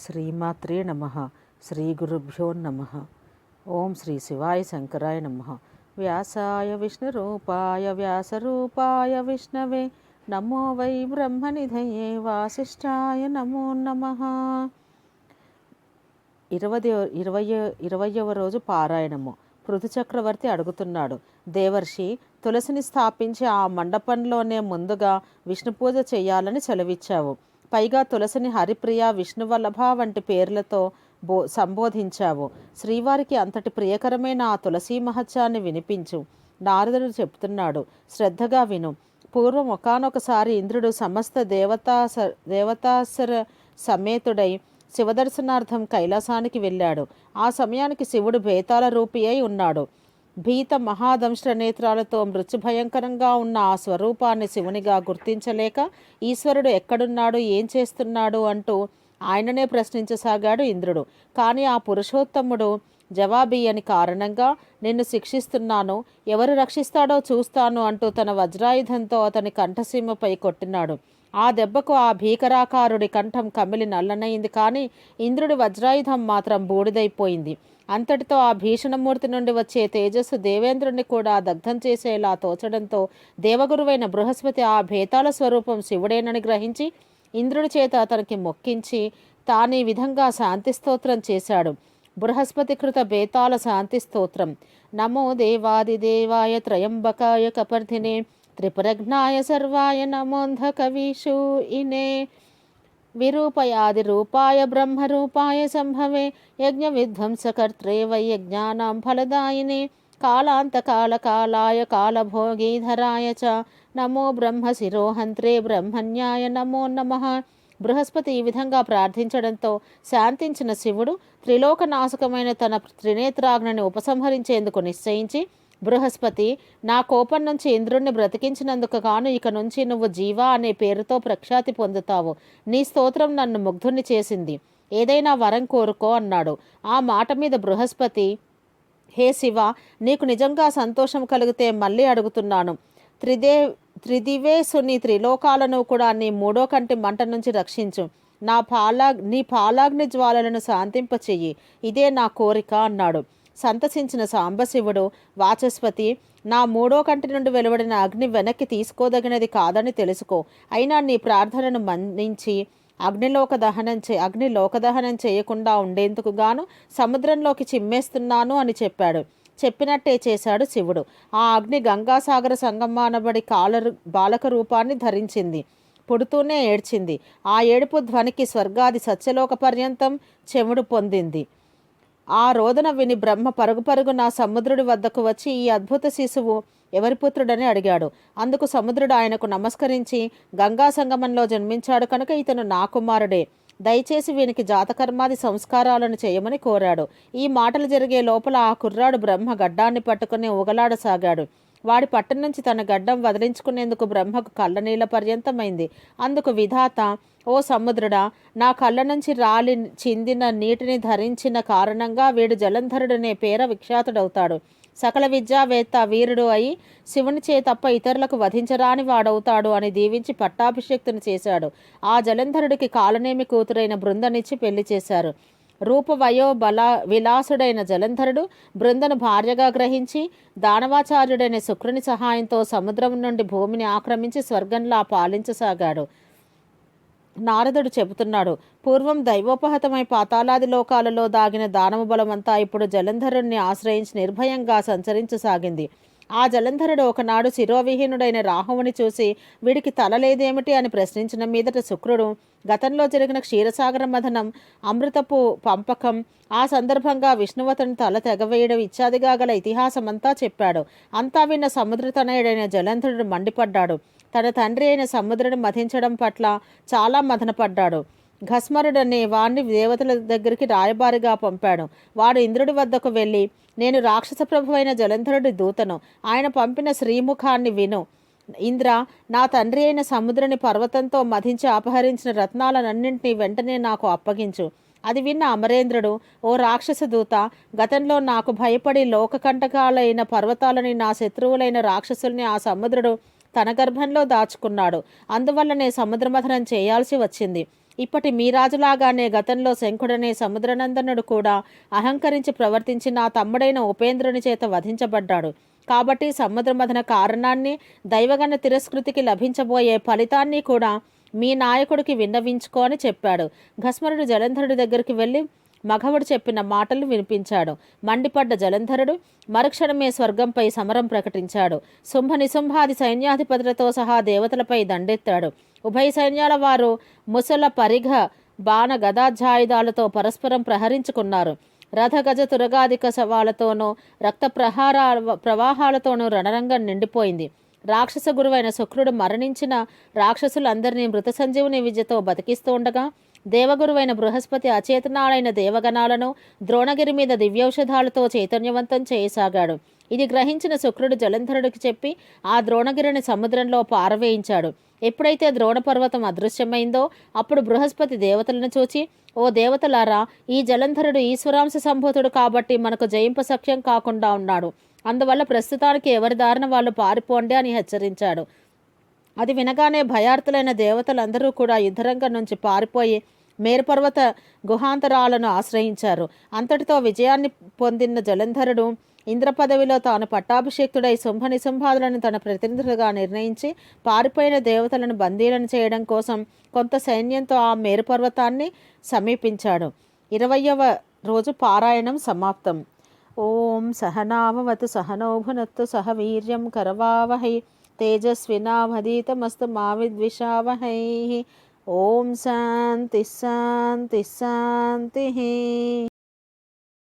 శ్రీమాత్రే నమ. శ్రీ గురుభ్యో నమ. ఓం శ్రీ శివాయ శంకరాయ నమ. వ్యాసాయ విష్ణురూపాయ వ్యాసరూపాయ విష్ణవే నమో వై బ్రహ్మనిధయే వాసిష్ఠాయ నమో నమ. 20వ రోజు పారాయణము. పృథు చక్రవర్తి అడుగుతున్నాడు, దేవర్షి, తులసిని స్థాపించి ఆ మండపంలోనే ముందుగా విష్ణు పూజ చేయాలని సెలవిచ్చావు. పైగా తులసిని హరిప్రియ, విష్ణువల్లభ వంటి పేర్లతో సంబోధించావు. శ్రీవారికి అంతటి ప్రియకరమైన ఆ తులసీ మహత్యాన్ని వినిపించు. నారదుడు చెప్తున్నాడు, శ్రద్ధగా విను. పూర్వం ఒకానొకసారి ఇంద్రుడు సమస్త దేవతాసుర సమేతుడై శివదర్శనార్థం కైలాసానికి వెళ్ళాడు. ఆ సమయానికి శివుడు బేతాళ రూపి అయి ఉన్నాడు. భీత మహాదంష్ట్ర నేత్రాలతో మృత్యుభయంకరంగా ఉన్న ఆ స్వరూపాన్ని శివునిగా గుర్తించలేక ఈశ్వరుడు ఎక్కడున్నాడు, ఏం చేస్తున్నాడు అంటూ ఆయననే ప్రశ్నించసాగాడు ఇంద్రుడు. కానీ ఆ పురుషోత్తముడు జవాబియ్యని కారణంగా నిన్ను శిక్షిస్తున్నాను, ఎవరు రక్షిస్తాడో చూస్తాను అంటూ తన వజ్రాయుధంతో అతని కంఠసీమపై కొట్టినాడు. ఆ దెబ్బకు ఆ భీకరాకారుడి కంఠం కమిలి నల్లనైంది. కానీ ఇంద్రుడి వజ్రాయుధం మాత్రం బూడిదైపోయింది. అంతటితో ఆ భీషణమూర్తి నుండి వచ్చే తేజస్సు దేవేంద్రుణ్ణి కూడా దగ్ధం చేసేలా తోచడంతో దేవగురువైన బృహస్పతి ఆ భేతాళ స్వరూపం శివుడేనని గ్రహించి ఇంద్రుడి చేత అతనికి మొక్కించి తానీ విధంగా శాంతి స్తోత్రం చేశాడు. బృహస్పతి కృత బేతాళ శాంతి స్తోత్రం. నమో దేవాదిదేవాయ త్రయంబకాయ కపర్ధినే త్రిపురఘ్నాయ సర్వాయ నమోంధ కవీషు ఇనే విరూపయాది రూపాయ బ్రహ్మరూపాయ సంభవే యజ్ఞ విధ్వంసకర్త్రే వై యజ్ఞానాం ఫలదాయినే కాలాంతకాల కాలాయ కాలభోగీధరాయ చ నమో బ్రహ్మ శిరోహంత్రే బ్రహ్మణ్యాయ నమో నమః. బృహస్పతి ఈ విధంగా ప్రార్థించడంతో శాంతించిన శివుడు త్రిలోకనాశకమైన తన త్రినేత్రాగ్నిని ఉపసంహరించేందుకు నిశ్చయించి, బృహస్పతి, నా కోపం నుంచి ఇంద్రుణ్ణి బ్రతికించినందుకు గాను ఇక నుంచి నువ్వు జీవా అనే పేరుతో ప్రఖ్యాతి పొందుతావు. నీ స్తోత్రం నన్ను ముగ్ధుని చేసింది. ఏదైనా వరం కోరుకో అన్నాడు. ఆ మాట మీద బృహస్పతి, హే శివ, నీకు నిజంగా సంతోషం కలిగితే మళ్ళీ అడుగుతున్నాను. త్రిదివేశుని త్రిలోకాలను కూడా నీ మూడో కంటి మంట నుంచి రక్షించు. నీ పాలాగ్ని జ్వాలలను శాంతింపచెయ్యి. ఇదే నా కోరిక అన్నాడు. సంతసించిన సాంబశివుడు, వాచస్పతి, నా మూడో కంటి నుండి వెలువడిన అగ్ని వెనక్కి తీసుకోదగినది కాదని తెలుసుకో. అయినా నీ ప్రార్థనను మన్నించి అగ్నిలోకదహనం చేయకుండా ఉండేందుకు గాను సముద్రంలోకి చిమ్మేస్తున్నాను అని చెప్పాడు. చెప్పినట్టే చేశాడు శివుడు. ఆ అగ్ని గంగాసాగర సంగమానబడి బాలక రూపాన్ని ధరించింది. పుడుతూనే ఏడ్చింది. ఆ ఏడుపు ధ్వనికి స్వర్గాది సత్యలోక పర్యంతం చెముడు పొందింది. ఆ రోదన విని బ్రహ్మ పరుగు నా సముద్రుడి వద్దకు వచ్చి ఈ అద్భుత శిశువు ఎవరి పుత్రుడని అడిగాడు. అందుకు సముద్రుడు ఆయనకు నమస్కరించి, గంగా సంగమంలో జన్మించాడు కనుక ఇతను నా కుమారుడే. దయచేసి వీనికి జాతకర్మాది సంస్కారాలను చేయమని కోరాడు. ఈ మాటలు జరిగే లోపల ఆ కుర్రాడు బ్రహ్మ గడ్డాన్ని పట్టుకుని ఊగలాడసాగాడు. వాడి పట్టం నుంచి తన గడ్డం వదిలించుకునేందుకు బ్రహ్మకు కళ్ళనీళ్ల పర్యంతమైంది. అందుకు విధాత, ఓ సముద్రుడా, నా కళ్ళ నుంచి రాలి చిందిన నీటిని ధరించిన కారణంగా వీడు జలంధరుడనే పేర విఖ్యాతుడవుతాడు. సకల విద్యావేత్త వీరుడు అయి శివునిచే తప్ప ఇతరులకు వధించరాని వాడవుతాడు అని దీవించి పట్టాభిషేక్తుని చేశాడు. ఆ జలంధరుడికి కాలనేమి కూతురైన బృందనిచ్చి పెళ్లి చేశారు. రూపవయో విలాసుడైన జలంధరుడు బృందను భార్యగా గ్రహించి దానవాచార్యుడైన శుక్రుని సహాయంతో సముద్రం నుండి భూమిని ఆక్రమించి స్వర్గంలా పాలించసాగాడు. నారదుడు చెబుతున్నాడు, పూర్వం దైవోపహతమై పాతాళాది లోకాలలో దాగిన దానవ బలమంతా ఇప్పుడు జలంధరుణ్ణి ఆశ్రయించి నిర్భయంగా సంచరించసాగింది. ఆ జలంధరుడు ఒకనాడు శిరోవిహీనుడైన రాహువుని చూసి వీడికి తల లేదేమిటి అని ప్రశ్నించిన మీదట శుక్రుడు గతంలో జరిగిన క్షీరసాగర మథనం, అమృతపు పంపకం, ఆ సందర్భంగా విష్ణువతని తల తెగవేయడం ఇత్యాదిగా గల ఇతిహాసమంతా చెప్పాడు. అంతా విన్న సముద్రతనయుడైన జలంధరుడు మండిపడ్డాడు. తన తండ్రి అయిన సముద్రుడిని మథించడం పట్ల చాలా మదనపడ్డాడు. ఘస్మరుడనే వాణ్ణి దేవతల దగ్గరికి రాయబారిగా పంపాడు. వాడు ఇంద్రుడి వద్దకు వెళ్ళి, నేను రాక్షస ప్రభువైన జలంధరుడి దూతను. ఆయన పంపిన శ్రీముఖాన్ని విను. ఇంద్ర, నా తండ్రి అయిన సముద్రుని పర్వతంతో మధించి అపహరించిన రత్నాలన్నింటినీ వెంటనే నాకు అప్పగించు. అది విన్న అమరేంద్రుడు, ఓ రాక్షస దూత, గతంలో నాకు భయపడి లోకకంటకాలైన పర్వతాలని, నా శత్రువులైన రాక్షసుల్ని ఆ సముద్రుడు తన గర్భంలో దాచుకున్నాడు. అందువల్లనే సముద్రమథనం చేయాల్సి వచ్చింది. ఇప్పటి మీ రాజులాగానే గతంలో శంఖుడనే సముద్రనందనుడు కూడా అహంకరించి ప్రవర్తించి నా తమ్ముడైన ఉపేంద్రుని చేత వధించబడ్డాడు. కాబట్టి సముద్రమథన కారణాన్ని, దైవగణ తిరస్కృతికి లభించబోయే ఫలితాన్ని కూడా మీ నాయకుడికి విన్నవించుకో అని చెప్పాడు. భస్మరుడు జలంధరుడి దగ్గరికి వెళ్ళి మగవుడు చెప్పిన మాటలు వినిపించాడు. మండిపడ్డ జలంధరుడు మరుక్షణమే స్వర్గంపై సమరం ప్రకటించాడు. శుంభ నిశుంభాది సైన్యాధిపతులతో సహా దేవతలపై దండెత్తాడు. ఉభయ సైన్యాల వారు ముసల పరిఘ బాణ గదాధ్యాయుధాలతో పరస్పరం ప్రహరించుకున్నారు. రథగజ తురగాధిక శవాలతోనూ రక్త ప్రవాహాలతోనూ రణరంగం నిండిపోయింది. రాక్షస గురువైన శుక్రుడు మరణించిన రాక్షసులందరినీ మృత సంజీవుని విద్యతో బతికిస్తూ ఉండగా, దేవగురువైన బృహస్పతి అచేతనాలైన దేవగణాలను ద్రోణగిరి మీద దివ్యౌషధాలతో చైతన్యవంతం చేయసాగాడు. ఇది గ్రహించిన శుక్రుడు జలంధరుడికి చెప్పి ఆ ద్రోణగిరిని సముద్రంలో పారవేయించాడు. ఎప్పుడైతే ద్రోణపర్వతం అదృశ్యమైందో అప్పుడు బృహస్పతి దేవతలను చూచి, ఓ దేవతలారా, ఈ జలంధరుడు ఈశ్వరాంశ సంభూతుడు కాబట్టి మనకు జయింప సఖ్యం కాకుండా ఉన్నాడు. అందువల్ల ప్రస్తుతానికి ఎవరి దారిన వాళ్ళు పారిపోండి అని హెచ్చరించాడు. అది వినగానే భయార్తులైన దేవతలందరూ కూడా యుద్ధరంగం నుంచి పారిపోయి మేరుపర్వత గుహాంతరాలను ఆశ్రయించారు. అంతటితో విజయాన్ని పొందిన జలంధరుడు ఇంద్రపదవిలో తాను పట్టాభిషేక్తుడై శుంభ నిశుంభాదులను తన ప్రతినిధులుగా నిర్ణయించి పారిపోయిన దేవతలను బందీలను చేయడం కోసం కొంత సైన్యంతో ఆ మేరుపర్వతాన్ని సమీపించాడు. 20వ రోజు పారాయణం సమాప్తం. ఓం సహనావవతు సహనౌ భునత్తు సహ వీర్యం కరవావహై తేజస్వినావధీతమస్తు మా విద్విషావహై. ఓం శాంతి శాంతి శాంతి.